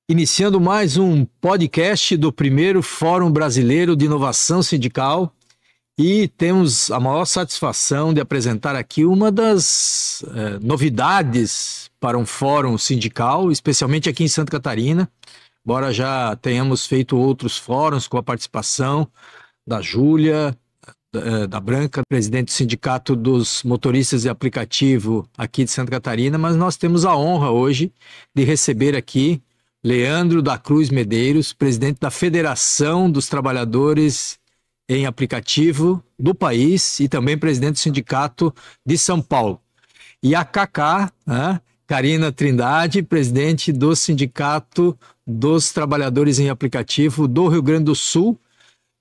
Iniciando mais um podcast do primeiro Fórum Brasileiro de Inovação Sindical e temos a maior satisfação de apresentar aqui uma das novidades para um fórum sindical, especialmente aqui em Santa Catarina, embora já tenhamos feito outros fóruns com a participação da Júlia, da Branca, presidente do Sindicato dos Motoristas de Aplicativo aqui de Santa Catarina, mas nós temos a honra hoje de receber aqui Leandro da Cruz Medeiros, presidente da Federação dos Trabalhadores em Aplicativo do país e também presidente do Sindicato de São Paulo. E a Cacá, Carina Trindade, presidente do Sindicato dos Trabalhadores em Aplicativo do Rio Grande do Sul,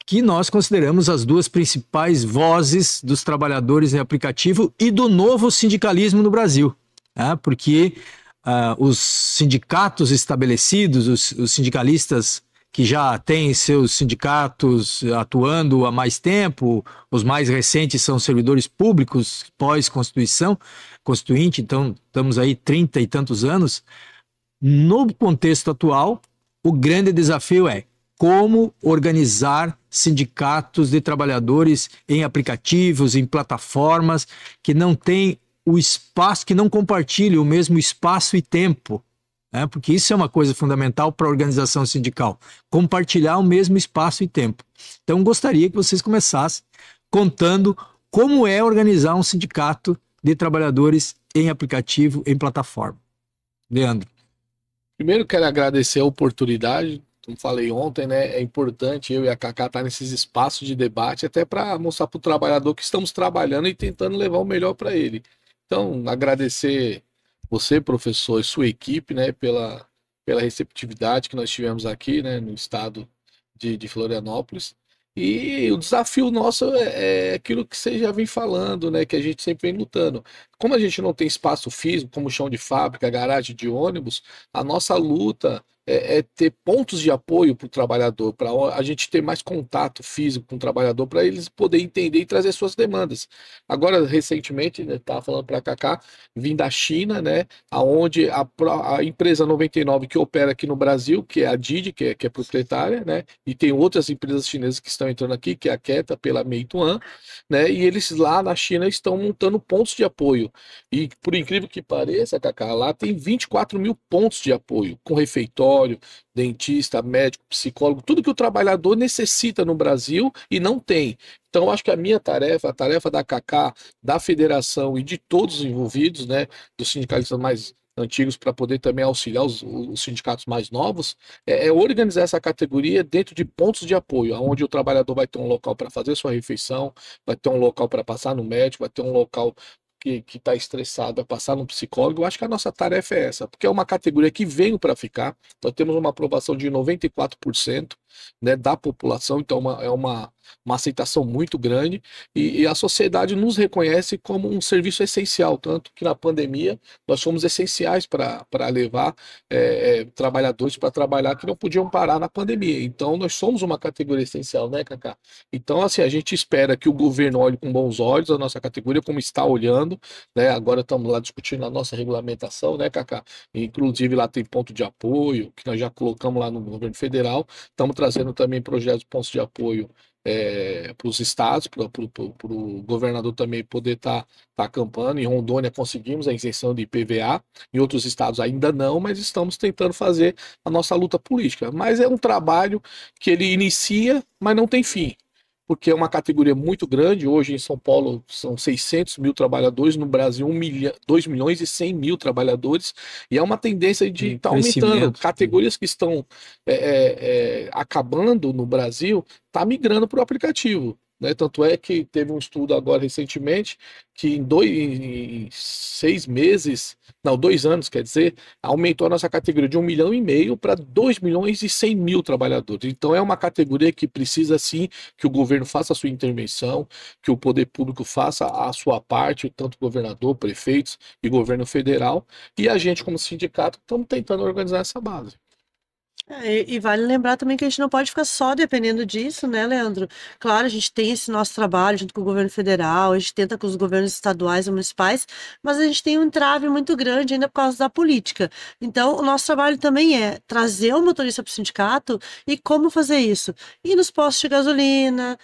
que nós consideramos as duas principais vozes dos trabalhadores em aplicativo e do novo sindicalismo no Brasil, porque os sindicatos estabelecidos, os sindicalistas que já têm seus sindicatos atuando há mais tempo, os mais recentes são servidores públicos pós-constituição, constituinte, então estamos aí 30 e tantos anos. No contexto atual, o grande desafio é como organizar sindicatos de trabalhadores em aplicativos, em plataformas que não têm o espaço, que não compartilhem o mesmo espaço e tempo, porque isso é uma coisa fundamental para a organização sindical, compartilhar o mesmo espaço e tempo. Então, gostaria que vocês começassem contando como é organizar um sindicato de trabalhadores em aplicativo, em plataforma. Leandro. Primeiro, quero agradecer a oportunidade. Como falei ontem, né? É importante eu e a Cacá estar nesses espaços de debate, até para mostrar para o trabalhador que estamos trabalhando e tentando levar o melhor para ele. Então, agradecer você, professor, e sua equipe, né, pela receptividade que nós tivemos aqui, né, no estado de Florianópolis. E o desafio nosso é aquilo que você já vem falando, né, que a gente sempre vem lutando. Como a gente não tem espaço físico, como chão de fábrica, garagem de ônibus, a nossa luta é ter pontos de apoio para o trabalhador, para a gente ter mais contato físico com o trabalhador, para eles poderem entender e trazer suas demandas. Agora, recentemente, estava falando para a Cacá, vim da China, né, onde a empresa 99 que opera aqui no Brasil, que é a Didi, que é proprietária, né, e tem outras empresas chinesas que estão entrando aqui, que é a Keta, pela Meituan, né, e eles lá na China estão montando pontos de apoio. E por incrível que pareça, Cacá, lá tem 24 mil pontos de apoio, com refeitório, dentista, médico, psicólogo, tudo que o trabalhador necessita no Brasil e não tem. Então, acho que a minha tarefa, a tarefa da Cacá, da federação e de todos os envolvidos, né, dos sindicalistas mais antigos, para poder também auxiliar os sindicatos mais novos, é organizar essa categoria dentro de pontos de apoio, onde o trabalhador vai ter um local para fazer sua refeição, vai ter um local para passar no médico, vai ter um local que está estressado, vai passar no psicólogo. Eu acho que a nossa tarefa é essa, porque é uma categoria que veio para ficar. Nós temos uma aprovação de 94%, né, da população, então é uma aceitação muito grande, e a sociedade nos reconhece como um serviço essencial, tanto que na pandemia nós fomos essenciais para levar trabalhadores para trabalhar que não podiam parar na pandemia. Então nós somos uma categoria essencial, né, Cacá? Então, assim, a gente espera que o governo olhe com bons olhos a nossa categoria, como está olhando, né? Agora estamos lá discutindo a nossa regulamentação, né, Cacá? Inclusive lá tem ponto de apoio, que nós já colocamos lá no governo federal. Estamos trazendo também projetos de pontos de apoio para os estados, para o governador também poder estar acampando. Em Rondônia conseguimos a isenção de IPVA, em outros estados ainda não, mas estamos tentando fazer a nossa luta política. Mas é um trabalho que ele inicia, mas não tem fim, porque é uma categoria muito grande. Hoje em São Paulo são 600 mil trabalhadores, no Brasil 2 milhões e 100 mil trabalhadores, e é uma tendência de estar aumentando. Categorias que estão acabando no Brasil, está migrando para o aplicativo. Né? Tanto é que teve um estudo agora recentemente que em 6 meses, não, 2 anos, quer dizer, aumentou a nossa categoria de 1,5 milhão para 2 milhões e 100 mil trabalhadores. Então é uma categoria que precisa sim que o governo faça a sua intervenção, que o poder público faça a sua parte, tanto governador, prefeitos e governo federal, e a gente como sindicato estamos tentando organizar essa base. E vale lembrar também que a gente não pode ficar só dependendo disso, né, Leandro? Claro, a gente tem esse nosso trabalho junto com o governo federal, a gente tenta com os governos estaduais e municipais, mas a gente tem um entrave muito grande ainda por causa da política. Então, o nosso trabalho também é trazer o motorista para o sindicato e como fazer isso? Ir nos postos de gasolina,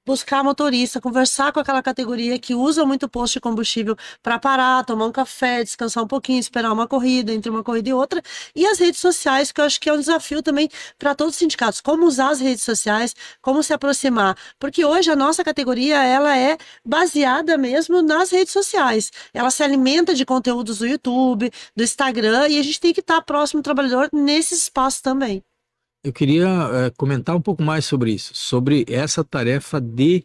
buscar motorista, conversar com aquela categoria que usa muito posto de combustível para parar, tomar um café, descansar um pouquinho, esperar uma corrida, entre uma corrida e outra, e as redes sociais, que eu acho que é um desafio também para todos os sindicatos, como usar as redes sociais, como se aproximar, porque hoje a nossa categoria, ela é baseada mesmo nas redes sociais, ela se alimenta de conteúdos do YouTube, do Instagram, e a gente tem que estar próximo do trabalhador nesse espaço também. Eu queria comentar um pouco mais sobre isso, sobre essa tarefa de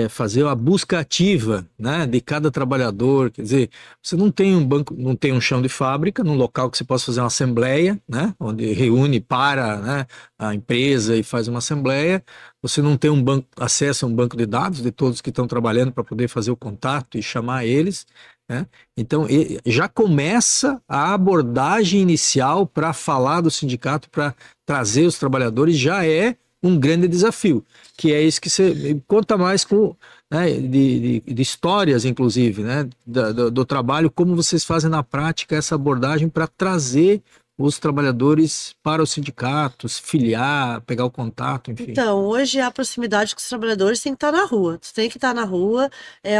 fazer a busca ativa, né, de cada trabalhador. Quer dizer, você não tem um banco, não tem um chão de fábrica, num local que você possa fazer uma assembleia, né, onde reúne para, né, a empresa e faz uma assembleia. Você não tem um banco, acesso a um banco de dados de todos que estão trabalhando para poder fazer o contato e chamar eles, né? Então, já começa a abordagem inicial para falar do sindicato, para trazer os trabalhadores, já é um grande desafio, que é isso que você conta mais com, né, de histórias, inclusive, né, do trabalho, como vocês fazem na prática essa abordagem para trazer os trabalhadores para os sindicatos, filiar, pegar o contato, enfim. Então, hoje a proximidade com os trabalhadores tem que estar na rua. Tu tem que estar na rua,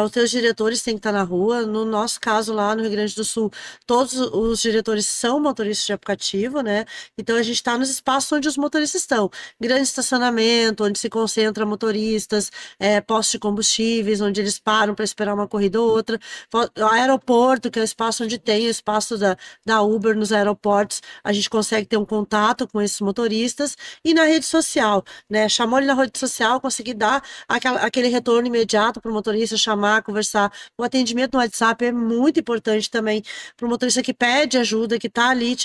os teus diretores têm que estar na rua. No nosso caso, lá no Rio Grande do Sul, todos os diretores são motoristas de aplicativo, né? Então a gente está nos espaços onde os motoristas estão. Grande estacionamento, onde se concentra motoristas, postos de combustíveis, onde eles param para esperar uma corrida ou outra. Aeroporto, que é o espaço onde tem o espaço da Uber nos aeroportos, a gente consegue ter um contato com esses motoristas. E na rede social, né? Chamou ele na rede social, conseguir dar aquele retorno imediato para o motorista, chamar, conversar. O atendimento no WhatsApp é muito importante também para o motorista que pede ajuda, que está ali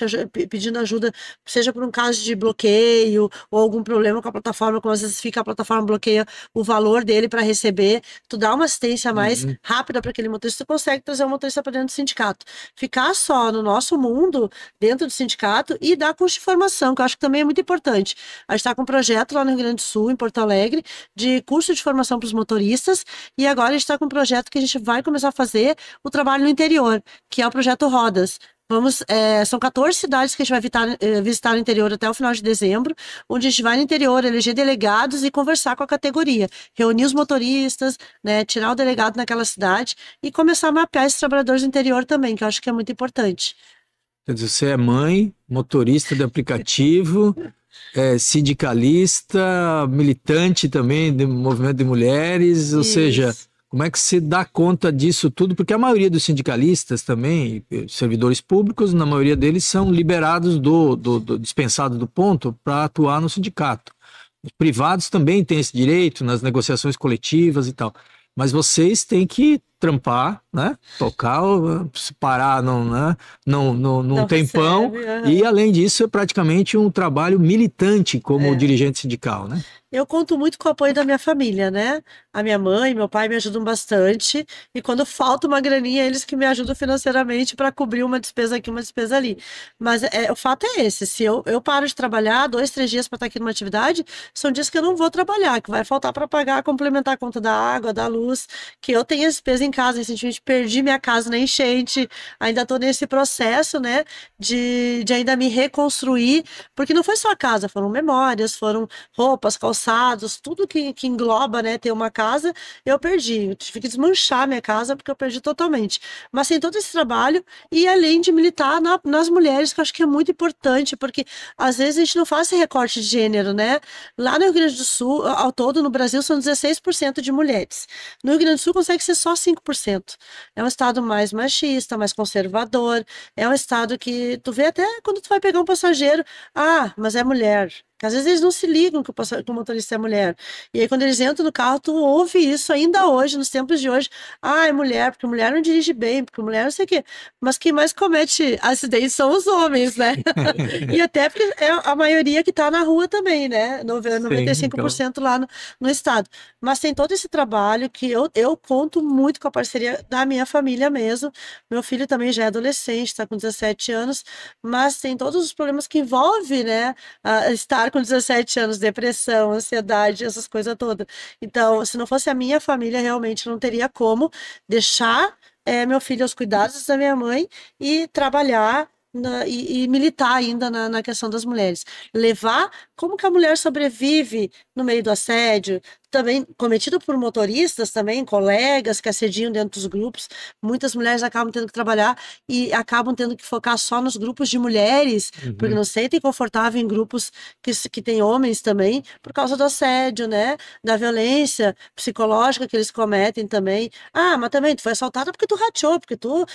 pedindo ajuda, seja por um caso de bloqueio ou algum problema com a plataforma, como às vezes fica a plataforma bloqueia o valor dele para receber. Tu dá uma assistência mais rápida para aquele motorista, tu consegue trazer o motorista para dentro do sindicato. Ficar só no nosso mundo, dentro do sindicato, e dar curso de formação, que eu acho que também é muito importante. A gente está com um projeto lá no Rio Grande do Sul, em Porto Alegre, de curso de formação para os motoristas, e agora a gente está com um projeto que a gente vai começar a fazer o trabalho no interior, que é o projeto Rodas. São 14 cidades que a gente vai visitar no interior até o final de dezembro, onde a gente vai no interior eleger delegados e conversar com a categoria, reunir os motoristas, né, tirar o delegado naquela cidade e começar a mapear esses trabalhadores do interior também, que eu acho que é muito importante. Quer dizer, você é mãe, motorista de aplicativo, sindicalista, militante também do movimento de mulheres, ou seja, como é que se dá conta disso tudo? Porque a maioria dos sindicalistas também, servidores públicos, na maioria deles são liberados dispensados do ponto para atuar no sindicato. Os privados também têm esse direito nas negociações coletivas e tal. Mas vocês têm que trampar, né? Tocar, parar num tempão. E, além disso, é praticamente um trabalho militante como dirigente sindical, né? Eu conto muito com o apoio da minha família, né? A minha mãe e meu pai me ajudam bastante. E quando falta uma graninha, eles que me ajudam financeiramente para cobrir uma despesa aqui, uma despesa ali. Mas o fato é esse: se eu paro de trabalhar 2, 3 dias para estar aqui numa atividade, são dias que eu não vou trabalhar, que vai faltar para pagar, complementar a conta da água, da luz, que eu tenho a despesa em casa. Recentemente perdi minha casa na enchente, ainda estou nesse processo, né? De ainda me reconstruir, porque não foi só a casa, foram memórias, foram roupas, calçados, tudo que engloba, né, ter uma casa, eu perdi. Eu tive que desmanchar minha casa porque eu perdi totalmente. Mas tem todo esse trabalho e além de militar nas mulheres, que eu acho que é muito importante, porque às vezes a gente não faz esse recorte de gênero, né? Lá no Rio Grande do Sul, ao todo no Brasil, são 16% de mulheres. No Rio Grande do Sul consegue ser só 5%. É um estado mais machista, mais conservador, é um estado que tu vê até quando tu vai pegar um passageiro, mas é mulher. Porque às vezes eles não se ligam que o motorista é mulher. E aí, quando eles entram no carro, tu ouve isso ainda hoje, nos tempos de hoje. Ah, é mulher, porque mulher não dirige bem, porque mulher não sei o quê. Mas quem mais comete acidentes são os homens, né? E até porque é a maioria que está na rua também, né? Sim, então, 95% lá no estado. Mas tem todo esse trabalho que eu conto muito com a parceria da minha família mesmo. Meu filho também já é adolescente, está com 17 anos, mas tem todos os problemas que envolve, né? Estar com 17 anos, depressão, ansiedade, essas coisas todas. Então, se não fosse a minha família, realmente não teria como deixar meu filho aos cuidados da minha mãe e trabalhar e militar ainda na questão das mulheres. Levar como que a mulher sobrevive no meio do assédio, também cometido por motoristas, também colegas que assediam dentro dos grupos. Muitas mulheres acabam tendo que trabalhar e acabam tendo que focar só nos grupos de mulheres, porque não se sentem confortável em grupos que tem homens também, por causa do assédio, né? Da violência psicológica que eles cometem também. Ah, mas também tu foi assaltada porque tu rachou, porque tu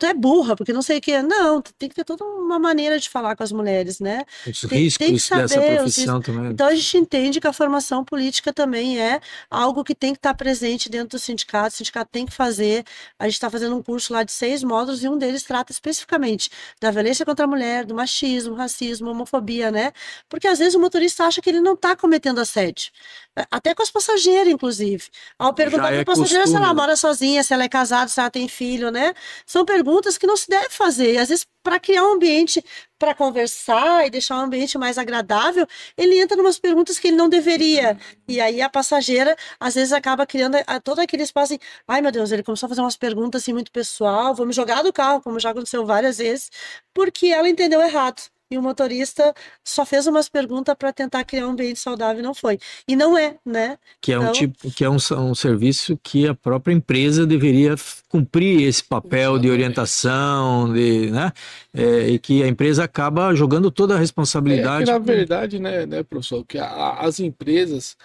é burra, porque não sei o que. Não, tem que ter toda uma maneira de falar com as mulheres, né? os Tem que riscos dessa saber os riscos. profissão também. Então a gente entende que a formação política também é algo que tem que estar presente dentro do sindicato. O sindicato tem que fazer. A gente está fazendo um curso lá de 6 módulos e um deles trata especificamente da violência contra a mulher, do machismo, racismo, homofobia, né? Porque às vezes o motorista acha que ele não está cometendo assédio. Até com as passageiras, inclusive. Ao perguntar para a passageira se ela mora sozinha, se ela é casada, se ela tem filho, né? São perguntas que não se deve fazer. E às vezes, para criar um ambiente para conversar e deixar um ambiente mais agradável, ele entra em umas perguntas que ele não deveria. E aí a passageira, às vezes, acaba criando todo aquele espaço assim, ai meu Deus, ele começou a fazer umas perguntas assim muito pessoal, vou me jogar do carro, como já aconteceu várias vezes, porque ela entendeu errado. E o motorista só fez umas perguntas para tentar criar um ambiente saudável e não foi. E não é, né? Que é um Então, tipo, que é um serviço que a própria empresa deveria cumprir esse papel de Exatamente. orientação, né? E que a empresa acaba jogando toda a Que responsabilidade. na verdade, né, professor, que as empresas,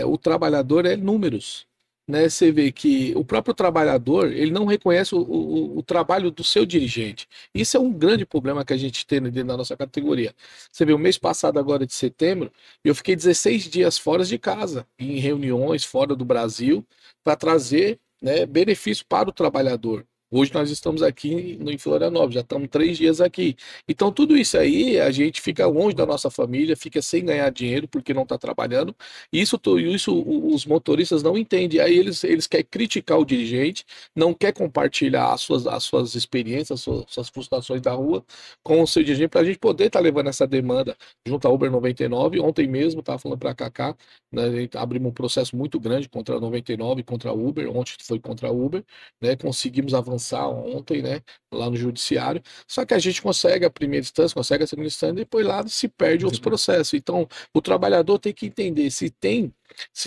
o trabalhador é números, né? Você vê que o próprio trabalhador, ele não reconhece o trabalho do seu dirigente. Isso é um grande problema que a gente tem dentro da nossa categoria. Você vê, o mês passado, agora de setembro, eu fiquei 16 dias fora de casa, em reuniões fora do Brasil, para trazer, né, benefício para o trabalhador. Hoje nós estamos aqui em Florianópolis, já estamos 3 dias aqui. Então, tudo isso aí, a gente fica longe da nossa família, fica sem ganhar dinheiro porque não está trabalhando. Isso os motoristas não entendem. Aí eles querem criticar o dirigente, não quer compartilhar as suas experiências, suas frustrações da rua com o seu dirigente, para a gente poder estar levando essa demanda junto à Uber 99. Ontem mesmo, estava falando para a Cacá, né, abrimos um processo muito grande contra a 99, contra a Uber. Ontem foi contra a Uber, né, conseguimos avançar ontem, né, lá no judiciário, só que a gente consegue a primeira instância, consegue a segunda instância, e depois lá se perde outros processos. Então, o trabalhador tem que entender se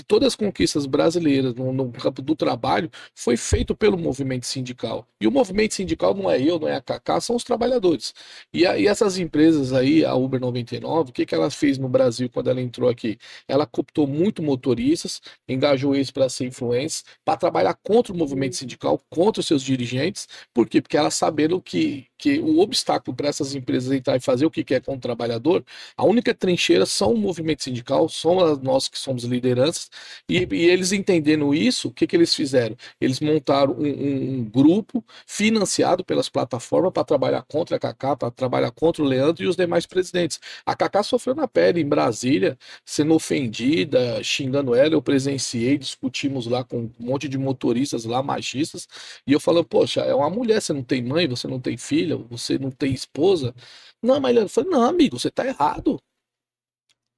todas as conquistas brasileiras no campo do trabalho foi feito pelo movimento sindical. E o movimento sindical não é eu, não é a Cacá, são os trabalhadores. E essas empresas aí, a Uber 99, o que ela fez no Brasil quando ela entrou aqui? Ela cooptou muito motoristas, engajou eles para ser influentes, para trabalhar contra o movimento sindical, contra os seus dirigentes. Por quê? Porque elas saberam que o obstáculo para essas empresas entrar e fazer o que quer com o trabalhador, a única trincheira são o movimento sindical, somos nós que somos lideranças, e eles entendendo isso, o que eles fizeram? Eles montaram um grupo financiado pelas plataformas para trabalhar contra a Cacá, para trabalhar contra o Leandro e os demais presidentes. A Cacá sofreu na pele em Brasília, sendo ofendida, xingando ela, eu presenciei, discutimos lá com um monte de motoristas lá, machistas, e eu falando, poxa, é uma mulher, você não tem mãe, você não tem filha, você não tem esposa. Não, mas eu falei, não, amigo, você tá errado.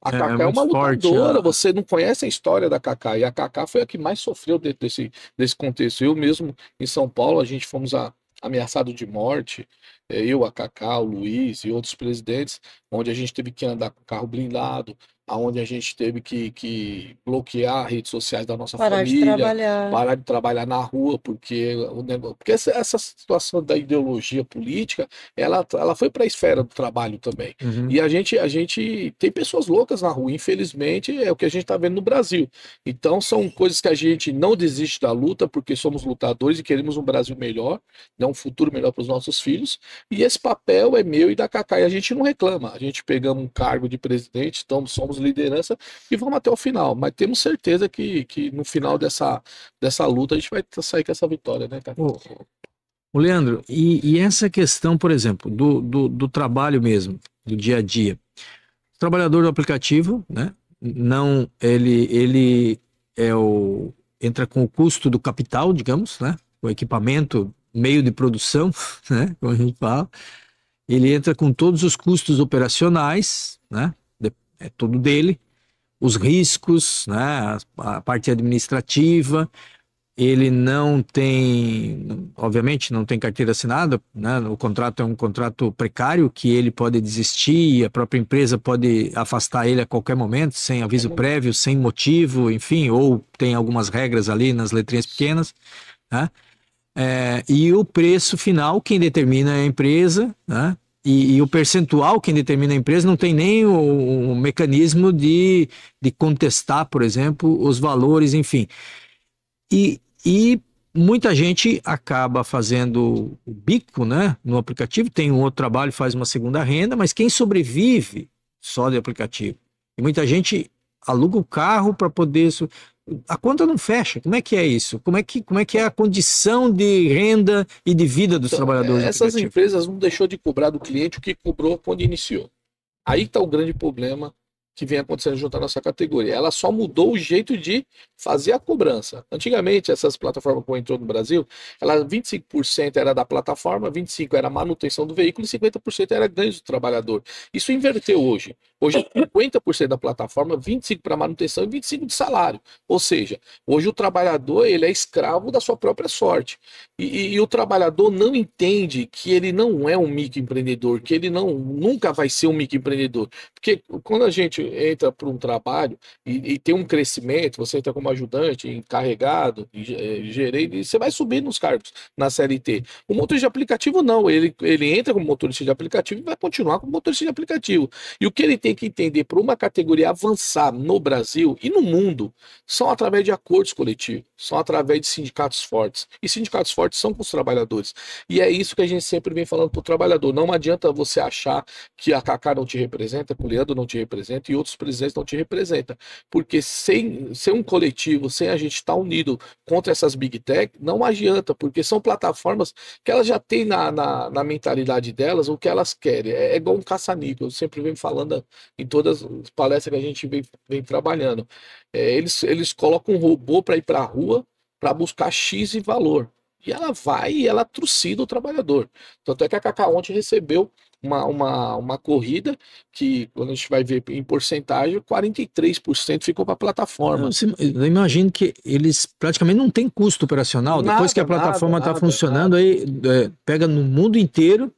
A Cacá é uma lutadora, você não conhece a história da Cacá, e a Cacá foi a que mais sofreu dentro desse contexto. Eu mesmo, em São Paulo, a gente fomos ameaçados de morte, eu, a Cacá, o Luiz e outros presidentes, onde a gente teve que andar com carro blindado, onde a gente teve que bloquear as redes sociais da nossa Parar de família, trabalhar. parar de trabalhar na rua, porque porque essa situação da ideologia política, ela foi para a esfera do trabalho também. Uhum. E a gente tem pessoas loucas na rua, infelizmente, é o que a gente está vendo no Brasil. Então, são coisas que a gente não desiste da luta, porque somos lutadores e queremos um Brasil melhor, né, um futuro melhor para os nossos filhos. E esse papel é meu e da Cacá, e a gente não reclama. A gente pegamos um cargo de presidente, então somos liderança e vamos até o final. Mas temos certeza que no final dessa luta a gente vai sair com essa vitória, né, Cacá? Ô, Leandro, e essa questão, por exemplo, do trabalho mesmo, do dia a dia. O trabalhador do aplicativo, né? Não, ele entra com o custo do capital, digamos, né? O equipamento, meio de produção, né? Como a gente fala. Ele entra com todos os custos operacionais, né? É tudo dele. Os riscos, né? A parte administrativa. Ele não tem, obviamente, não tem carteira assinada, né? O contrato é um contrato precário que ele pode desistir e a própria empresa pode afastar ele a qualquer momento, sem aviso prévio, sem motivo, enfim, ou tem algumas regras ali nas letrinhas pequenas, né? E o preço final, quem determina é a empresa, né? E o percentual, quem determina a empresa, não tem nem o mecanismo de contestar, por exemplo, os valores, enfim. E muita gente acaba fazendo o bico, né, no aplicativo, tem um outro trabalho, faz uma segunda renda, mas quem sobrevive só de aplicativo? E muita gente aluga o carro para poder... A conta não fecha. Como é que é isso? Como é que é a condição de renda e de vida dos trabalhadores do Essas aplicativo? empresas não deixou de cobrar do cliente o que cobrou quando iniciou. Aí está o grande problema que vem acontecendo junto à nossa categoria. Ela só mudou o jeito de fazer a cobrança. Antigamente, essas plataformas que entrou no Brasil, 25% era da plataforma, 25% era manutenção do veículo e 50% era ganhos do trabalhador. Isso inverteu hoje. Hoje é 50% da plataforma, 25% para manutenção e 25% de salário. Ou seja, hoje o trabalhador ele é escravo da sua própria sorte. E o trabalhador não entende que ele não é um microempreendedor, que ele nunca vai ser um microempreendedor. Porque quando a gente entra para um trabalho e tem um crescimento, você entra como ajudante, encarregado, gerente, você vai subir nos cargos na CLT. O motorista de aplicativo não, ele entra como motorista de aplicativo e vai continuar como motorista de aplicativo. E o que ele tem que entender para uma categoria avançar no Brasil e no mundo são através de acordos coletivos, são através de sindicatos fortes. E sindicatos fortes são com os trabalhadores. E é isso que a gente sempre vem falando para o trabalhador. Não adianta você achar que a Cacá não te representa, que o Leandro não te representa e outros presidentes não te representam. Porque sem um coletivo, sem a gente estar unido contra essas Big Tech, não adianta, porque são plataformas que elas já têm na mentalidade delas o que elas querem. É igual um caça-níquel, eu sempre venho falando em todas as palestras que a gente vem trabalhando. Eles colocam um robô para ir para a rua para buscar X e valor. E ela vai e ela trucida o trabalhador. Tanto é que a Cacá ontem recebeu uma corrida que, quando a gente vai ver em porcentagem, 43% ficou para a plataforma. Eu imagino que eles praticamente não têm custo operacional. Depois que a plataforma está funcionando, aí pega no mundo inteiro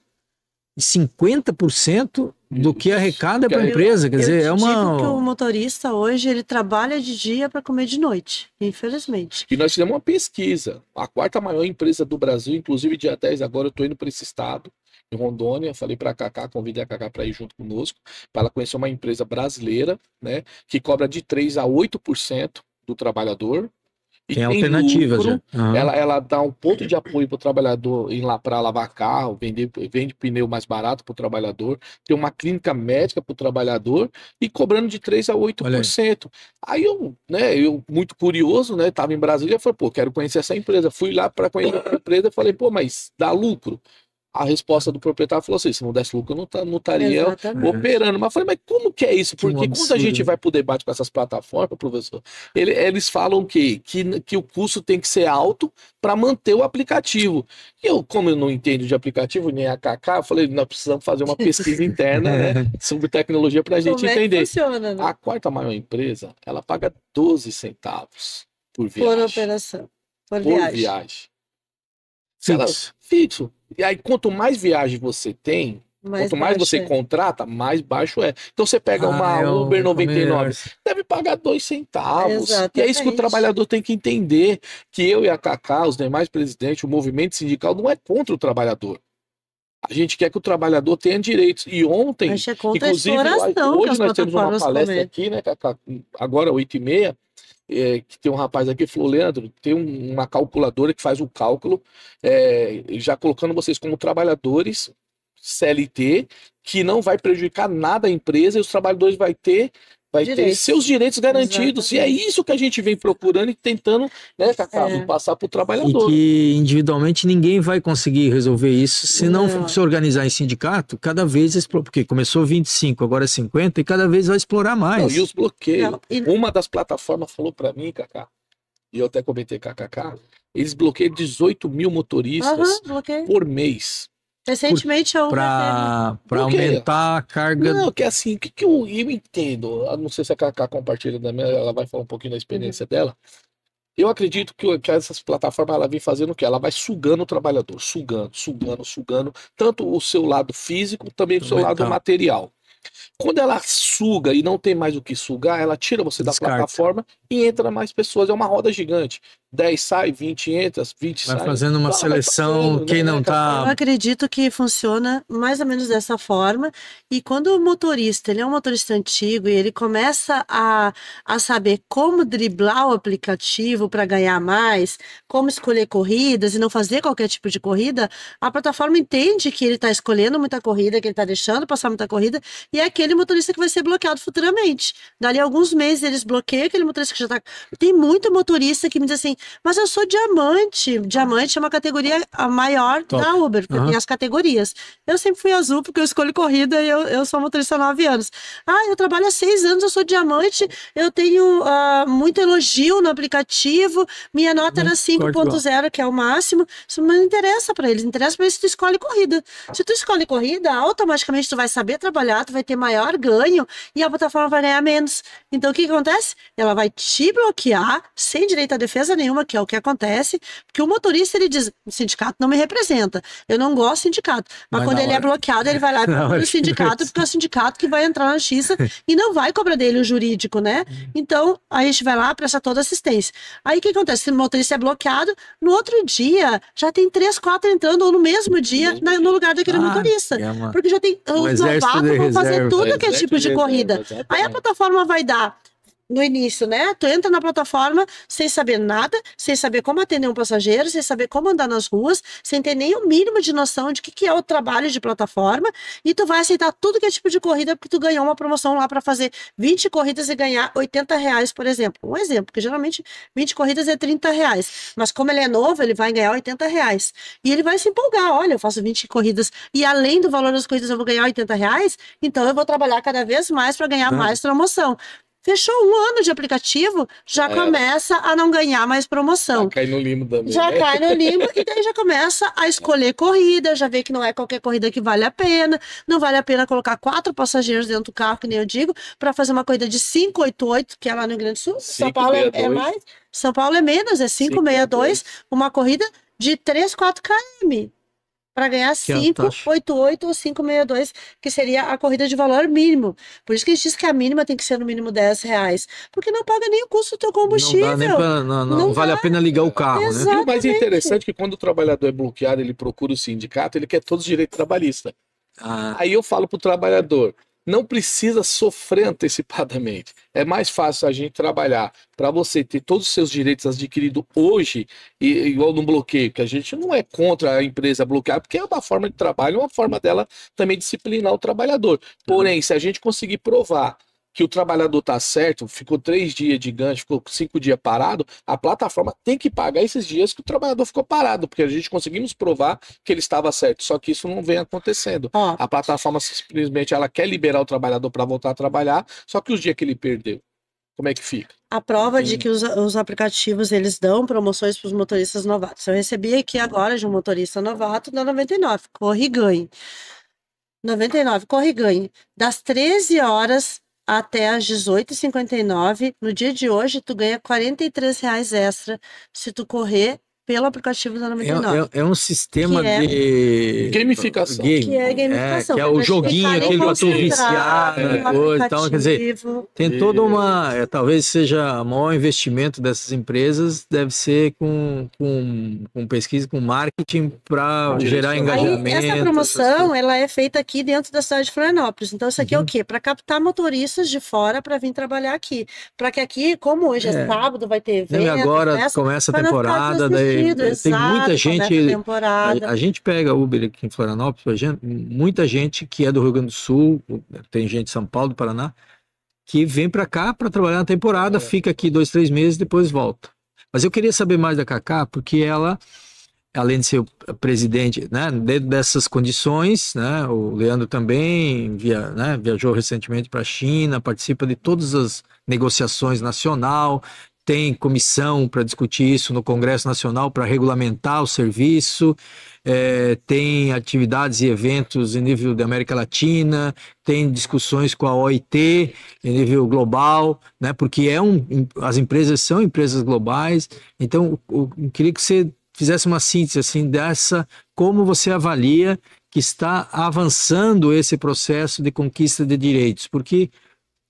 50% do que arrecada para a empresa. Quer dizer, eu digo que o motorista hoje ele trabalha de dia para comer de noite, infelizmente. E nós fizemos uma pesquisa. A quarta maior empresa do Brasil, inclusive dia 10 agora eu estou indo para esse estado, em Rondônia, falei para a Cacá, convidei a Cacá para ir junto conosco, para ela conhecer uma empresa brasileira, né, que cobra de 3% a 8% do trabalhador. E tem alternativas, lucro, uhum. Ela dá um ponto de apoio para o trabalhador ir lá para lavar carro, vende pneu mais barato para o trabalhador, tem uma clínica médica para o trabalhador e cobrando de 3% a 8%. Aí eu, muito curioso, né, estava em Brasília, falei, pô, quero conhecer essa empresa. Fui lá para conhecer a empresa, falei, pô, mas dá lucro? A resposta do proprietário falou assim: se não desse lucro, eu não estaria operando. Mas eu falei, mas como que é isso? Porque quando a gente vai para o debate com essas plataformas, professor, eles falam que o custo tem que ser alto para manter o aplicativo. E eu, como eu não entendo de aplicativo, nem a Cacá, eu falei, nós precisamos fazer uma pesquisa interna, né, sobre tecnologia para a gente entender. Funciona, né? A quarta maior empresa, ela paga 12 centavos por viagem. Por operação. Por viagem. Fixo. E aí, quanto mais viagem você tem, Quanto mais você contrata, mais baixo é. Então você pega uma Uber 99, deve pagar 2 centavos. Exatamente. E é isso que o trabalhador tem que entender, que eu e a Cacá, os demais presidentes, o movimento sindical não é contra o trabalhador. A gente quer que o trabalhador tenha direitos. E ontem, inclusive, hoje nós temos uma palestra aqui, né, Cacá? Agora, 8h30, que tem um rapaz aqui que falou, Leandro, tem uma calculadora que faz o cálculo, já colocando vocês como trabalhadores CLT, que não vai prejudicar nada a empresa e os trabalhadores vai ter seus direitos garantidos. Exatamente. E é isso que a gente vem procurando e tentando, né, Cacá, passar para o trabalhador. E que individualmente ninguém vai conseguir resolver isso se não se organizar em sindicato, cada vez, porque começou 25, agora é 50, e cada vez vai explorar mais. Não, e os bloqueios. Uma das plataformas falou para mim, Cacá, e eu até comentei com a Cacá, eles bloqueiam 18 mil motoristas por mês. Recentemente para aumentar a carga. Não, que assim, o que eu entendo? Eu não sei se a Cacá compartilha da minha, ela vai falar um pouquinho da experiência dela. Eu acredito que essas plataformas ela vem fazendo o quê? Ela vai sugando o trabalhador, sugando, tanto o seu lado físico, também o seu lado material. Quando ela suga e não tem mais o que sugar, ela tira você da plataforma e entra mais pessoas. É uma roda gigante. 10 sai, 20 entra, 20 sai. Vai fazendo uma seleção, fazendo, quem não tá... Eu acredito que funciona mais ou menos dessa forma. E quando o motorista, ele é um motorista antigo e ele começa a saber como driblar o aplicativo para ganhar mais, como escolher corridas e não fazer qualquer tipo de corrida, a plataforma entende que ele está escolhendo muita corrida, que ele está deixando passar muita corrida, e é aquele motorista que vai ser bloqueado futuramente. Dali a alguns meses eles bloqueiam aquele motorista que já está... Tem muito motorista que me diz assim, mas eu sou diamante. Diamante é uma categoria maior da Uber, porque tem as categorias. Eu sempre fui azul, porque eu escolho corrida e eu sou motorista há 9 anos. Eu trabalho há 6 anos, eu sou diamante, eu tenho muito elogio no aplicativo, minha nota era 5.0, que é o máximo. Isso não interessa para eles, interessa para eles se tu escolhe corrida. Se tu escolhe corrida, automaticamente tu vai saber trabalhar, tu vai ter maior ganho e a plataforma vai ganhar menos. Então o que acontece? Ela vai te bloquear sem direito a defesa nenhuma, que é o que acontece, porque o motorista ele diz, o sindicato não me representa, eu não gosto do sindicato, mas quando ele é bloqueado, ele vai lá pro sindicato, porque é o sindicato que vai entrar na justiça e não vai cobrar dele o jurídico, né? Então, a gente vai lá, presta toda assistência. Aí o que acontece? Se o motorista é bloqueado, no outro dia, já tem 3, 4 entrando, ou no mesmo dia, no lugar daquele motorista. Porque já tem os novatos vão fazer tudo aquele tipo de corrida. Aí a plataforma vai dar no início, né? Tu entra na plataforma sem saber nada, sem saber como atender um passageiro, sem saber como andar nas ruas, sem ter nem o mínimo de noção de que é o trabalho de plataforma, e tu vai aceitar tudo que é tipo de corrida porque tu ganhou uma promoção lá para fazer 20 corridas e ganhar R$80, por exemplo. Um exemplo, porque geralmente 20 corridas é R$30, mas como ele é novo, ele vai ganhar R$80. E ele vai se empolgar, olha, eu faço 20 corridas e além do valor das corridas eu vou ganhar R$80, então eu vou trabalhar cada vez mais para ganhar mais promoção. Fechou 1 ano de aplicativo, já começa a não ganhar mais promoção. Já cai no limbo também. Já cai no limbo e daí já começa a escolher corrida, já vê que não é qualquer corrida que vale a pena, não vale a pena colocar 4 passageiros dentro do carro, que nem eu digo, para fazer uma corrida de 588, que é lá no Rio Grande do Sul. São Paulo é mais, São Paulo é menos, é 562, uma corrida de 3, 4 km. Para ganhar 588 ou 562, que seria a corrida de valor mínimo. Por isso que a gente diz que a mínima tem que ser no mínimo R$10, porque não paga nem o custo do teu combustível. Não vale a pena ligar o carro, né? E o mais interessante é que quando o trabalhador é bloqueado, ele procura o sindicato, ele quer todos os direitos trabalhistas. Aí eu falo para o trabalhador, não precisa sofrer antecipadamente. É mais fácil a gente trabalhar para você ter todos os seus direitos adquiridos hoje, igual no bloqueio, que a gente não é contra a empresa bloquear, porque é uma forma de trabalho, uma forma dela também disciplinar o trabalhador. Porém, se a gente conseguir provar que o trabalhador está certo, ficou 3 dias de gancho, ficou 5 dias parado, a plataforma tem que pagar esses dias que o trabalhador ficou parado, porque a gente conseguimos provar que ele estava certo, só que isso não vem acontecendo. A plataforma simplesmente ela quer liberar o trabalhador para voltar a trabalhar, só que os dias que ele perdeu, como é que fica? A prova de que os aplicativos eles dão promoções para os motoristas novatos. Eu recebi aqui agora de um motorista novato da 99, corre e ganhe. 99, corre e ganhe. Das 13 horas até às 18h59, no dia de hoje, tu ganha R$43 extra se tu correr pelo aplicativo da 99. É um sistema Que é- de Gamificação. Que é gamificação. que é pra o te joguinho, ficar aquele pra tu concentrado viciar, no coisa e tal. Quer dizer, aplicativo. tem toda uma. Talvez seja o maior investimento dessas empresas, deve ser com pesquisa, com marketing para gerar Aí, engajamento. Aí, essa essas promoção, coisas. ela é feita aqui dentro da cidade de Florianópolis. Então, isso aqui é o Uhum. quê? Para captar motoristas de fora para vir trabalhar aqui. Para que aqui, como hoje é sábado, vai ter Não, e evento, agora festa, começa a para não ficar temporada, daí desassistido. tem muita Exato, começa a gente. temporada. A gente pega Uber aqui em Florianópolis, muita gente que é do Rio Grande do Sul, tem gente de São Paulo, do Paraná, que vem para cá para trabalhar na temporada, fica aqui 2, 3 meses, depois volta. Mas eu queria saber mais da Cacá, porque ela, além de ser o presidente, né, dentro dessas condições, né, o Leandro também viajou recentemente para a China, participa de todas as negociações nacional, tem comissão para discutir isso no Congresso Nacional para regulamentar o serviço, tem atividades e eventos em nível da América Latina, tem discussões com a OIT em nível global, né, porque as empresas são empresas globais. Então, eu queria que você fizesse uma síntese assim dessa, como você avalia que está avançando esse processo de conquista de direitos, porque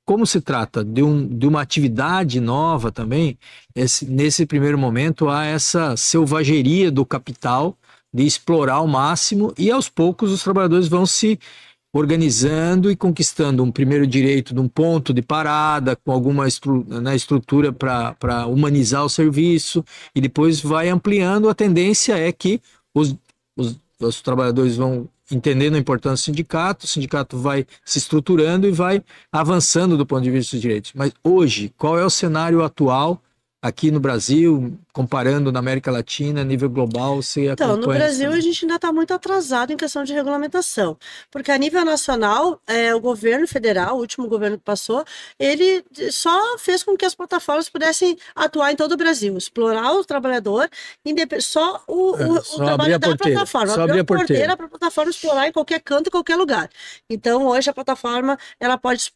como se trata de uma atividade nova também, nesse primeiro momento há essa selvageria do capital de explorar ao máximo e aos poucos os trabalhadores vão se organizando e conquistando um primeiro direito de um ponto de parada, com alguma estrutura para humanizar o serviço, e depois vai ampliando. A tendência é que os trabalhadores vão entendendo a importância do sindicato vai se estruturando e vai avançando do ponto de vista dos direitos. Mas hoje, qual é o cenário atual aqui no Brasil, comparando na América Latina, a nível global, você Então, no acompanha Brasil, essa- a gente ainda está muito atrasado em questão de regulamentação, porque a nível nacional, o governo federal, o último governo que passou, ele só fez com que as plataformas pudessem atuar em todo o Brasil, explorar o trabalhador, só o só abrir trabalho a da porteira, plataforma, só abrir abrir a a porteira. porteira para a plataforma explorar em qualquer canto, em qualquer lugar. Então, hoje a plataforma, ela pode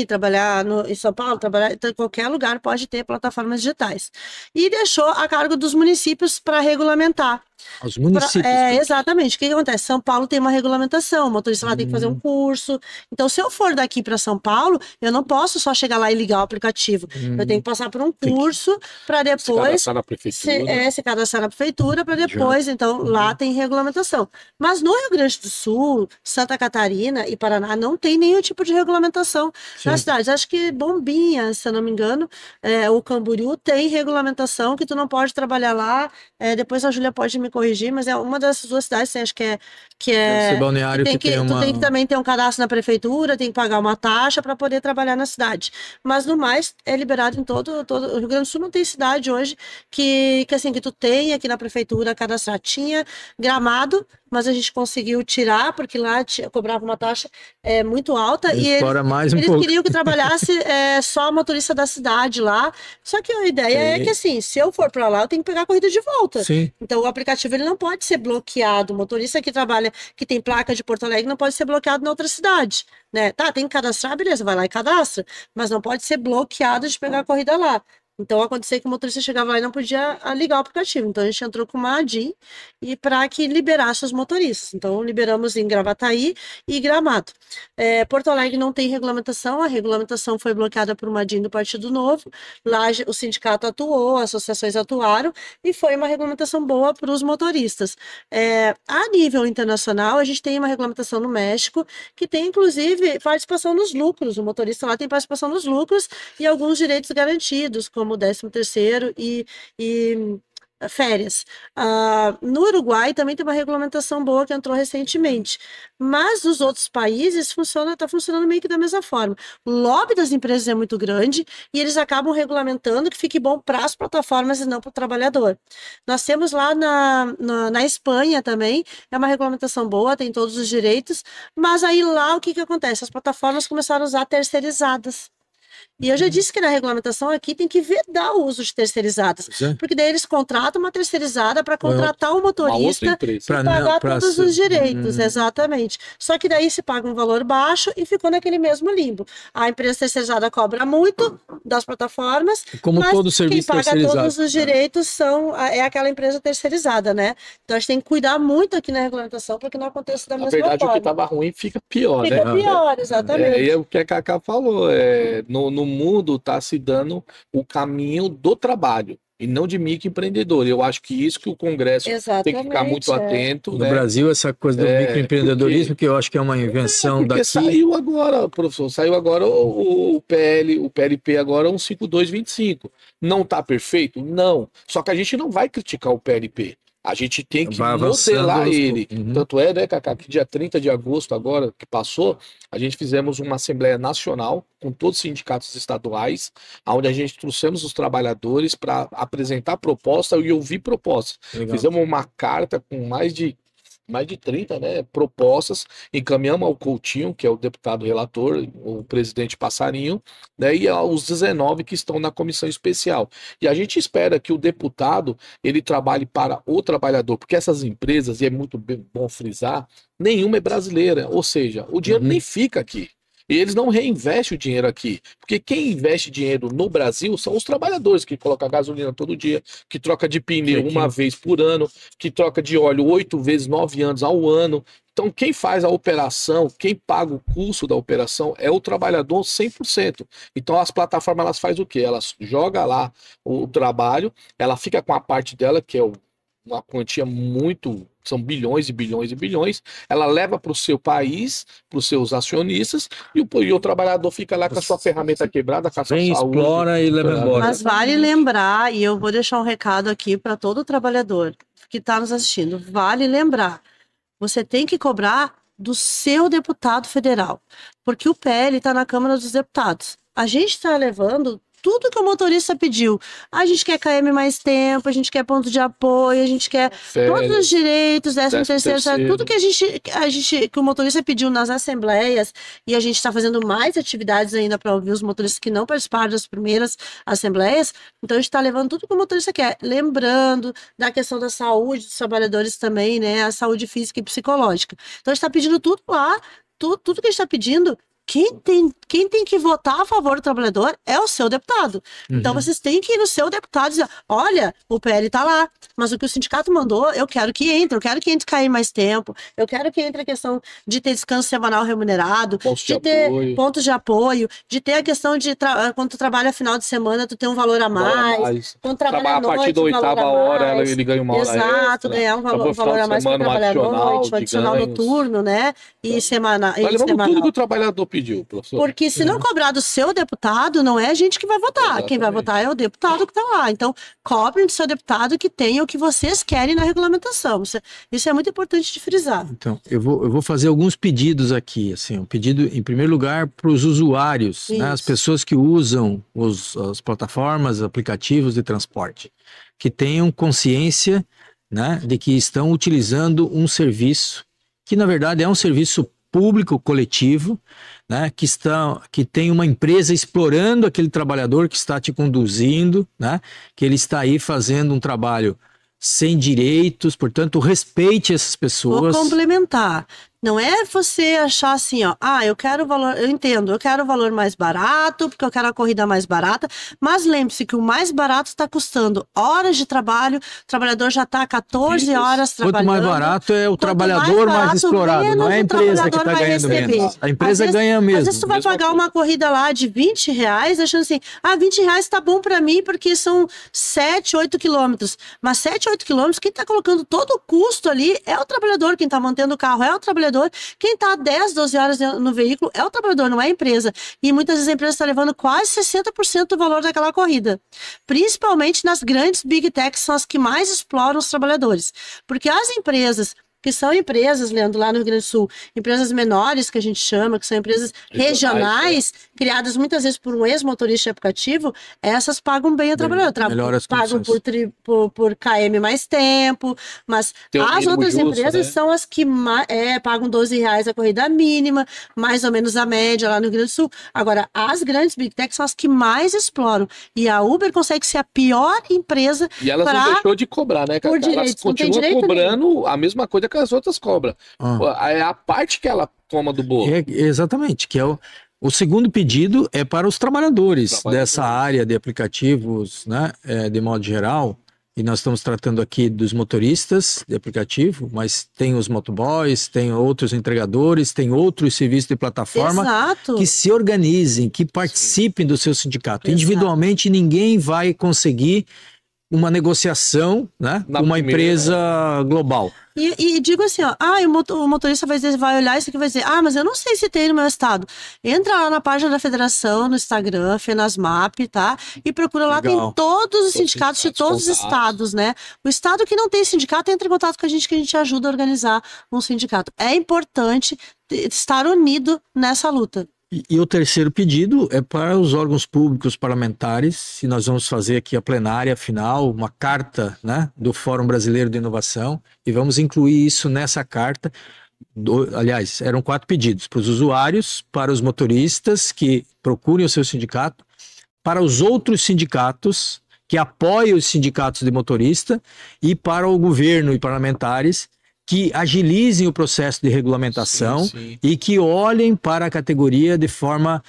trabalhar em São Paulo, trabalhar em qualquer lugar, pode ter plataformas digitais. E deixou a cargo dos municípios para regulamentar. Os municípios. Exatamente. O que acontece? São Paulo tem uma regulamentação, o motorista lá tem que fazer um curso. Então, se eu for daqui para São Paulo, eu não posso só chegar lá e ligar o aplicativo. Eu tenho que passar por um curso para depois Se cadastrar na prefeitura. se cadastrar na prefeitura para depois. Então, lá tem regulamentação. Mas no Rio Grande do Sul, Santa Catarina e Paraná não tem nenhum tipo de regulamentação nas cidades. Acho que Bombinhas, se eu não me engano, o Camboriú tem regulamentação que tu não pode trabalhar lá. Depois a Júlia pode me corrigir, mas é uma dessas duas cidades, acho que Deve ser Balneário que tem tu tem que também ter um cadastro na prefeitura, tem que pagar uma taxa para poder trabalhar na cidade. Mas no mais, é liberado em todo o Rio Grande do Sul. Não tem cidade hoje que tu tenha aqui na prefeitura cadastrar. Tinha Gramado, mas a gente conseguiu tirar, porque lá cobrava uma taxa muito alta e Explora mais um eles pouco. queriam que trabalhasse só motorista da cidade lá. Só que a ideia é que, assim, se eu for para lá, eu tenho que pegar a corrida de volta. Sim. Então, o aplicativo ele não pode ser bloqueado. O motorista que trabalha, que tem placa de Porto Alegre, não pode ser bloqueado na outra cidade, né? Tá, tem que cadastrar, beleza, vai lá e cadastra, mas não pode ser bloqueado de pegar a corrida lá. Então, acontecia que o motorista chegava lá e não podia ligar o aplicativo. Então, a gente entrou com uma ADIM e para que liberasse os motoristas. Então, liberamos em Gravataí e Gramado. Porto Alegre não tem regulamentação, a regulamentação foi bloqueada por uma ADIM do Partido Novo. Lá o sindicato atuou, associações atuaram e foi uma regulamentação boa para os motoristas. A nível internacional, a gente tem uma regulamentação no México que tem, inclusive, participação nos lucros. O motorista lá tem participação nos lucros e alguns direitos garantidos, como o 13º e férias. No Uruguai também tem uma regulamentação boa que entrou recentemente, mas nos outros países está funcionando meio que da mesma forma. O lobby das empresas é muito grande e eles acabam regulamentando que fique bom para as plataformas e não para o trabalhador. Nós temos lá na Espanha também, é uma regulamentação boa, tem todos os direitos, mas aí lá o que acontece? As plataformas começaram a usar terceirizadas. E eu já disse que na regulamentação aqui tem que vedar o uso de terceirizadas, porque daí eles contratam uma terceirizada para contratar o motorista e pagar todos os direitos, exatamente. Só que daí se paga um valor baixo e ficou naquele mesmo limbo. A empresa terceirizada cobra muito das plataformas, como mas todo serviço quem paga todos os direitos é aquela empresa terceirizada, né? Então a gente tem que cuidar muito aqui na regulamentação para que não aconteça da mesma forma. Na verdade, o que estava ruim fica pior, né? Fica pior, exatamente. É o que a Cacá falou, no mundo está se dando o caminho do trabalho e não de microempreendedor. Eu acho que isso que o Congresso tem que ficar muito atento. No né? Brasil, essa coisa do microempreendedorismo, que eu acho que é uma invenção daqui. Saiu agora, professor, o PLP agora, 15225. Não está perfeito? Não. Só que a gente não vai criticar o PLP. A gente tem que modelar ele. Tanto é, né, Cacá, que dia 30 de agosto, agora que passou, a gente fizemos uma Assembleia Nacional com todos os sindicatos estaduais, onde a gente trouxemos os trabalhadores para apresentar proposta e ouvir propostas. Legal. Fizemos uma carta com mais de 30, né, propostas, encaminhamos ao Coutinho, que é o deputado relator, o presidente Passarinho, né, e aos 19 que estão na comissão especial. E a gente espera que o deputado ele trabalhe para o trabalhador, porque essas empresas, e é muito bom frisar, nenhuma é brasileira, ou seja, o dinheiro nem fica aqui. E eles não reinvestem o dinheiro aqui. Porque quem investe dinheiro no Brasil são os trabalhadores que colocam gasolina todo dia, que troca de pneu uma vez por ano, que troca de óleo 8 vezes 9 anos ao ano. Então, quem faz a operação, quem paga o custo da operação é o trabalhador 100%. Então, as plataformas elas fazem o quê? Elas jogam lá o trabalho, ela fica com a parte dela, que é uma quantia muito... São bilhões e bilhões e bilhões. Ela leva para o seu país, para os seus acionistas, e o trabalhador fica lá com a sua ferramenta quebrada, com a sua saúde. Explora e leva embora. Mas vale lembrar, e eu vou deixar um recado aqui para todo trabalhador que está nos assistindo, vale lembrar, você tem que cobrar do seu deputado federal, porque o PL está na Câmara dos Deputados. A gente está levando tudo que o motorista pediu. A gente quer KM mais tempo, a gente quer ponto de apoio, a gente quer todos os direitos, 13º, tudo que o motorista pediu nas assembleias, e a gente está fazendo mais atividades ainda para ouvir os motoristas que não participaram das primeiras assembleias. Então a gente está levando tudo que o motorista quer, lembrando da questão da saúde dos trabalhadores também, né, a saúde física e psicológica. Então a gente está pedindo tudo lá, tudo que a gente está pedindo. Quem tem que votar a favor do trabalhador é o seu deputado. Então vocês têm que ir no seu deputado e dizer, olha, o PL tá lá, mas o que o sindicato mandou, eu quero que entre cair mais tempo, eu quero que entre a questão de ter descanso semanal remunerado, de ter pontos de apoio, de ter a questão de quando tu trabalha final de semana, tu tem um valor a mais. Quando trabalha à noite, a partir da 8ª hora, ele ganha uma hora exato, ganhar um valor a mais para trabalhar à noite, adicional noturno, né? E semanal. Tudo que o trabalhador pediu, professor. Porque se não cobrar do seu deputado, não é a gente que vai votar. Exatamente. Quem vai votar é o deputado que está lá. Então, cobrem do seu deputado que tenha o que vocês querem na regulamentação. Isso é muito importante de frisar. Então, eu vou fazer alguns pedidos aqui. Assim, um pedido, em primeiro lugar, para os usuários, né, as pessoas que usam as plataformas, aplicativos de transporte, que tenham consciência, né, de que estão utilizando um serviço que, na verdade, é um serviço público, coletivo, né, que tem uma empresa explorando aquele trabalhador que está te conduzindo, né, que ele está aí fazendo um trabalho sem direitos, portanto, respeite essas pessoas. Vou complementar. Não é você achar assim, ó, eu quero o valor, eu entendo, eu quero o valor mais barato, porque eu quero a corrida mais barata, mas lembre-se que o mais barato está custando horas de trabalho, o trabalhador já está 14 horas trabalhando. Quanto mais barato é o trabalhador mais explorado, não é a empresa que está ganhando menos. A empresa ganha mesmo. Às vezes tu vai pagar uma corrida lá de R$20, achando assim, R$20 está bom para mim, porque são 7, 8 quilômetros. Mas 7, 8 quilômetros, quem está colocando todo o custo ali é o trabalhador, quem está mantendo o carro é o trabalhador. Quem está 10, 12 horas no veículo é o trabalhador, não é a empresa. E muitas vezes a empresa está levando quase 60% do valor daquela corrida. Principalmente nas grandes big techs, são as que mais exploram os trabalhadores. Porque as empresas que são empresas, Leandro, lá no Rio Grande do Sul, empresas menores que a gente chama, que são empresas regionais, criadas muitas vezes por um ex-motorista de aplicativo, essas pagam bem a trabalhador, pagam por KM mais tempo, mas as outras empresas são as que pagam R$12 a corrida mínima, mais ou menos a média lá no Rio Grande do Sul. Agora, as grandes Big Techs são as que mais exploram, e a Uber consegue ser a pior empresa. E elas não deixou de cobrar, né? Por direito, elas continuam cobrando a mesma coisa que as outras cobram. É a parte que ela toma do bolo. Exatamente, que é o segundo pedido é para os trabalhadores dessa área de aplicativos, né, de modo geral, e nós estamos tratando aqui dos motoristas de aplicativo, mas tem os motoboys, tem outros entregadores, tem outros serviços de plataforma que se organizem, que participem do seu sindicato. Individualmente, ninguém vai conseguir uma negociação, né, com uma empresa global. E digo assim, ó, o motorista vai olhar isso aqui e vai dizer, mas eu não sei se tem no meu estado. Entra lá na página da federação, no Instagram, Fenasmap, tá? E procura lá, tem todos os sindicatos de todos os estados, né? O estado que não tem sindicato, entra em contato com a gente que a gente ajuda a organizar um sindicato. É importante estar unido nessa luta. E o terceiro pedido é para os órgãos públicos parlamentares, e nós vamos fazer aqui a plenária final, uma carta, né, do Fórum Brasileiro de Inovação, e vamos incluir isso nessa carta. Aliás, eram 4 pedidos: para os usuários, para os motoristas que procurem o seu sindicato, para os outros sindicatos que apoiam os sindicatos de motorista, e para o governo e parlamentares que agilizem o processo de regulamentação e que olhem para a categoria de forma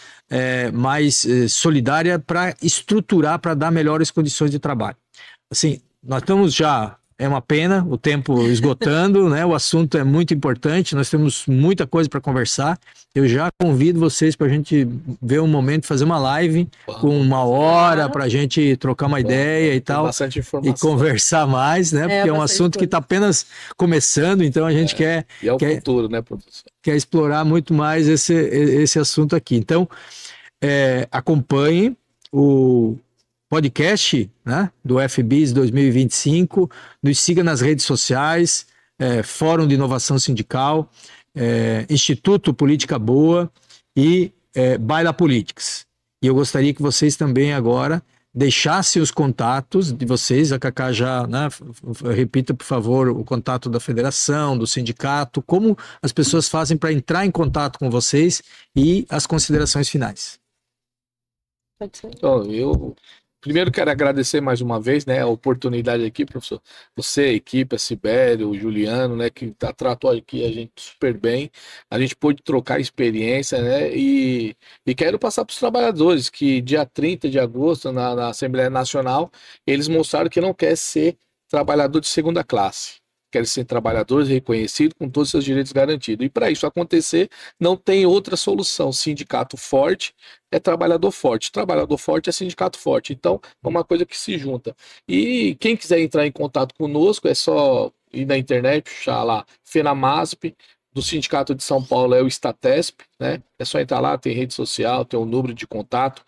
mais solidária para estruturar, para dar melhores condições de trabalho. Assim, nós estamos já, é uma pena, o tempo esgotando, né? O assunto é muito importante, nós temos muita coisa para conversar. Eu já convido vocês para a gente ver um momento, fazer uma live com 1 hora para a gente trocar uma ideia e tal, e conversar mais, né? Porque é um assunto que está apenas começando, então a gente quer... E é o futuro, né, professor? Quer explorar muito mais esse assunto aqui. Então, acompanhe o podcast, né, do FBIS 2025, nos siga nas redes sociais, Fórum de Inovação Sindical, Instituto Política Boa e Baila Politics. E eu gostaria que vocês também agora deixassem os contatos de vocês, a Cacá já, né, repita por favor o contato da federação, do sindicato, como as pessoas fazem para entrar em contato com vocês e as considerações finais. Então, eu primeiro quero agradecer mais uma vez, né, a oportunidade aqui, professor. Você, a equipe, a Sibério, o Juliano, né, que tratou aqui a gente super bem. A gente pôde trocar experiência, né, e quero passar para os trabalhadores que dia 30 de agosto, na Assembleia Nacional, eles mostraram que não quer ser trabalhador de segunda classe. Querem ser trabalhadores reconhecidos com todos os seus direitos garantidos. E para isso acontecer, não tem outra solução. Sindicato forte é trabalhador forte. Trabalhador forte é sindicato forte. Então, é uma coisa que se junta. E quem quiser entrar em contato conosco, é só ir na internet, puxar lá, Fenamasp, do Sindicato de São Paulo é o Statesp, né? É só entrar lá, tem rede social, tem um número de contato.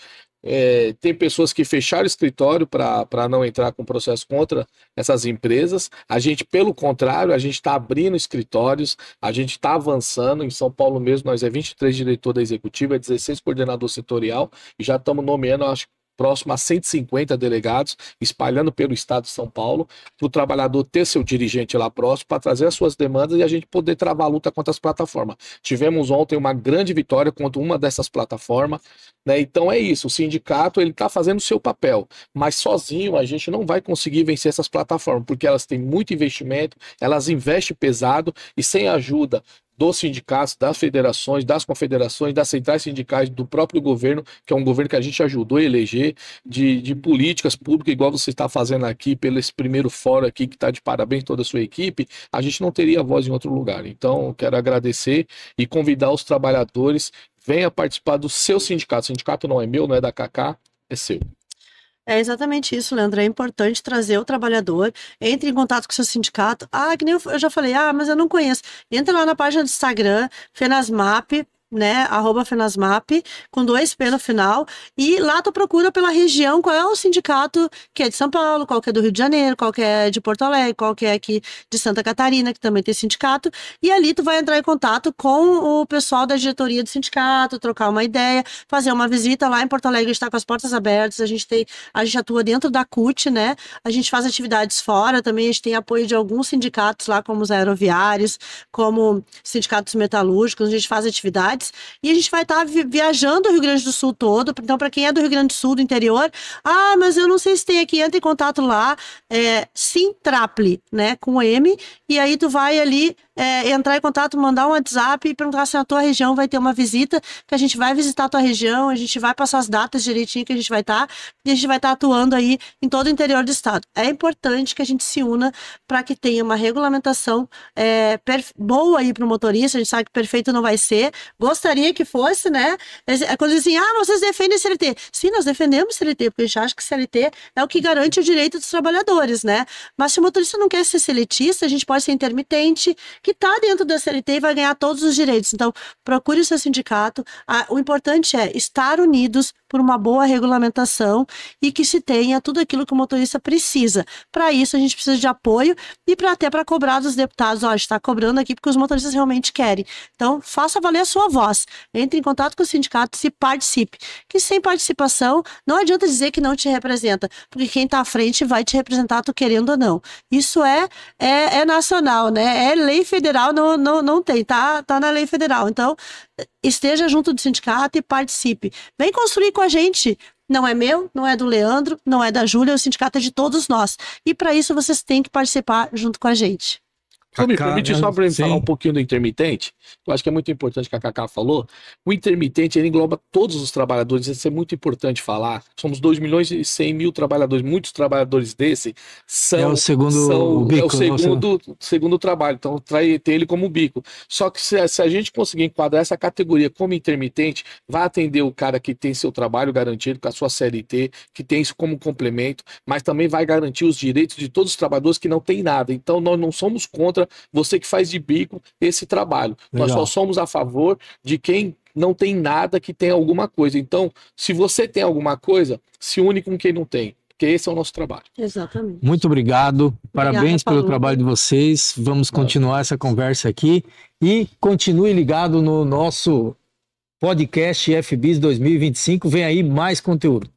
Tem pessoas que fecharam o escritório para não entrar com processo contra essas empresas. A gente, pelo contrário, a gente está abrindo escritórios, a gente está avançando. Em São Paulo mesmo, nós 23 diretor da executiva, 16 coordenador setorial, e já estamos nomeando, acho, próximo a 150 delegados, espalhando pelo estado de São Paulo, para o trabalhador ter seu dirigente lá próximo, para trazer as suas demandas e a gente poder travar a luta contra as plataformas. Tivemos ontem uma grande vitória contra uma dessas plataformas, né? Então é isso, o sindicato ele está fazendo o seu papel, mas sozinho a gente não vai conseguir vencer essas plataformas, porque elas têm muito investimento, elas investem pesado e sem a ajuda dos sindicatos, das federações, das confederações, das centrais sindicais, do próprio governo, que é um governo que a gente ajudou a eleger, de políticas públicas, igual você está fazendo aqui, pelo esse primeiro fórum aqui, que está de parabéns toda a sua equipe, a gente não teria voz em outro lugar. Então, quero agradecer e convidar os trabalhadores, venha participar do seu sindicato. O sindicato não é meu, não é da Cacá, é seu. É exatamente isso, Leandro. É importante trazer o trabalhador, entre em contato com o seu sindicato. Que nem eu já falei, mas eu não conheço. Entra lá na página do Instagram, Fenasmap, né, @fenasmap, com 2P no final, e lá tu procura pela região qual é o sindicato que é de São Paulo, qual que é do Rio de Janeiro, qual que é de Porto Alegre, qual que é aqui de Santa Catarina, que também tem sindicato, e ali tu vai entrar em contato com o pessoal da diretoria do sindicato, trocar uma ideia, fazer uma visita lá em Porto Alegre, a gente está com as portas abertas, a gente atua dentro da CUT, né, a gente faz atividades fora também, a gente tem apoio de alguns sindicatos lá, como os aeroviários, como sindicatos metalúrgicos, a gente faz atividades, e a gente vai estar viajando o Rio Grande do Sul todo. Então, para quem é do Rio Grande do Sul, do interior, mas eu não sei se tem aqui, entra em contato lá, Sintraple, né, com M, e aí tu vai ali entrar em contato, mandar um WhatsApp e perguntar se na tua região vai ter uma visita, que a gente vai visitar a tua região, a gente vai passar as datas direitinho que a gente vai estar, e a gente vai estar atuando aí em todo o interior do estado. É importante que a gente se una para que tenha uma regulamentação boa aí para o motorista. A gente sabe que perfeito não vai ser, gostaria que fosse, né? Quando dizem, vocês defendem CLT. Sim, nós defendemos CLT, porque a gente acha que CLT é o que garante o direito dos trabalhadores, né? Mas se o motorista não quer ser seletista, a gente pode ser intermitente, que está dentro da CLT e vai ganhar todos os direitos. Então, procure o seu sindicato. O importante é estar unidos por uma boa regulamentação e que se tenha tudo aquilo que o motorista precisa. Para isso, a gente precisa de apoio e até para cobrar dos deputados. A gente está cobrando aqui porque os motoristas realmente querem. Então, faça valer a sua voz. Entre em contato com o sindicato e participe. Que sem participação, não adianta dizer que não te representa, porque quem está à frente vai te representar, tu querendo ou não. Isso é nacional, né? É lei federal, não tem, tá na lei federal. Então, esteja junto do sindicato e participe. Vem construir com a gente. Não é meu, não é do Leandro, não é da Júlia, o sindicato é de todos nós. E para isso vocês têm que participar junto com a gente. Então, me permite só para falar um pouquinho do intermitente. Eu acho que é muito importante que a Cacá falou. O intermitente, ele engloba todos os trabalhadores. Isso é muito importante falar. Somos 2.100.000 trabalhadores. Muitos trabalhadores desse são o segundo trabalho. Então, tem ele como bico. Só que se a gente conseguir enquadrar essa categoria como intermitente, vai atender o cara que tem seu trabalho garantido com a sua CLT, que tem isso como complemento, mas também vai garantir os direitos de todos os trabalhadores que não têm nada. Então, nós não somos contra você que faz de bico esse trabalho. Legal. Nós só somos a favor de quem não tem nada, que tem alguma coisa. Então, se você tem alguma coisa, se une com quem não tem, porque esse é o nosso trabalho. Exatamente. Muito obrigado. Parabéns pelo trabalho de vocês. Vamos continuar essa conversa aqui e continue ligado no nosso podcast FBIS 2025. Vem aí mais conteúdo.